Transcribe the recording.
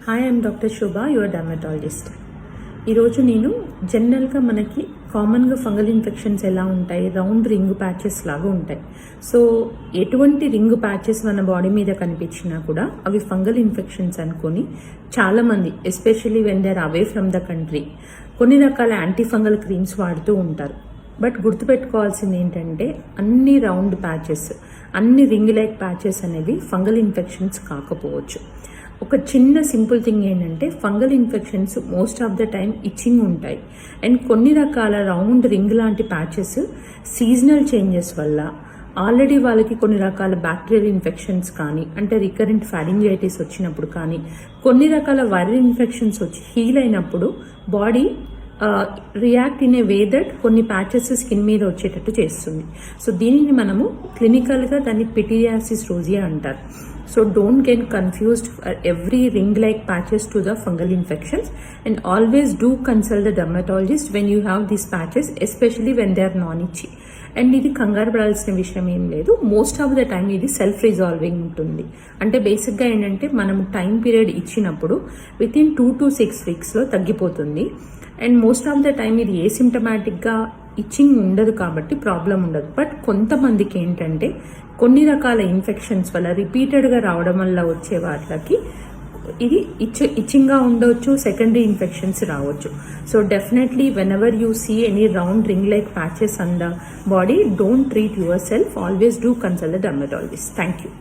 Hi I'm doctor Shobha, your dermatologist. ఈరోజు నేను జనరల్గా మనకి కామన్గా ఫంగల్ ఇన్ఫెక్షన్స్ ఎలా ఉంటాయి, రౌండ్ రింగ్ ప్యాచెస్ లాగా ఉంటాయి. సో ఎటువంటి రింగ్ ప్యాచెస్ మన బాడీ మీద కనిపించినా కూడా అవి ఫంగల్ ఇన్ఫెక్షన్స్ అనుకొని చాలామంది, especially when they are away from the country, కొన్ని రకాల యాంటీ ఫంగల్ క్రీమ్స్ వాడుతూ ఉంటారు. బట్ గుర్తుపెట్టుకోవాల్సింది ఏంటంటే అన్ని రౌండ్ ప్యాచెస్, అన్ని రింగ్ లైక్ ప్యాచెస్ అనేవి ఫంగల్ ఇన్ఫెక్షన్స్ కాకపోవచ్చు. ఒక చిన్న సింపుల్ థింగ్ ఏంటంటే fungal infections most of the time itching ఉంటాయి. అండ్ కొన్ని రకాల రౌండ్ రింగ్ లాంటి ప్యాచెస్ సీజనల్ చేంజెస్ వల్ల, ఆల్రెడీ వాళ్ళకి కొన్ని రకాల బ్యాక్టీరియల్ ఇన్ఫెక్షన్స్ కానీ, అంటే రికరెంట్ ఫారింజైటిస్ వచ్చినప్పుడు కానీ, కొన్ని రకాల వైరల్ ఇన్ఫెక్షన్స్ వచ్చి హీల్ అయినప్పుడు body react in a way that కొన్ని ప్యాచెస్ స్కిన్ మీద వచ్చేటట్టు చేస్తుంది. సో దీనిని మనము క్లినికల్గా దాన్ని పిటీరియాసిస్ రోజియా అంటారు. So don't get confused for every ring-like patches to the fungal infections, and always do consult the dermatologist when you have these patches, especially when they are non-itchy. And ఇది కంగారు పడాల్సిన విషయం ఏం లేదు. మోస్ట్ ఆఫ్ ద టైం ఇది self resolving ఉంటుంది. అంటే బేసిక్గా ఏంటంటే మనం టైం పీరియడ్ ఇచ్చినప్పుడు విత్ ఇన్ 2 to 6 weeksలో తగ్గిపోతుంది. And most of the time ఇది ఏసిమ్టమాటిక్గా ఇచ్చింగ్ ఉండదు కాబట్టి ప్రాబ్లం ఉండదు. బట్ కొంతమందికి ఏంటంటే కొన్ని రకాల ఇన్ఫెక్షన్స్ వల్ల రిపీటెడ్గా రావడం వల్ల వచ్చే వాటికి ఇది ఇచ్చింగ్గా ఉండవచ్చు, సెకండరీ ఇన్ఫెక్షన్స్ రావచ్చు. So definitely whenever you see any round ring like patches on the body, don't treat yourself. Always do consult the dermatologist. Thank you.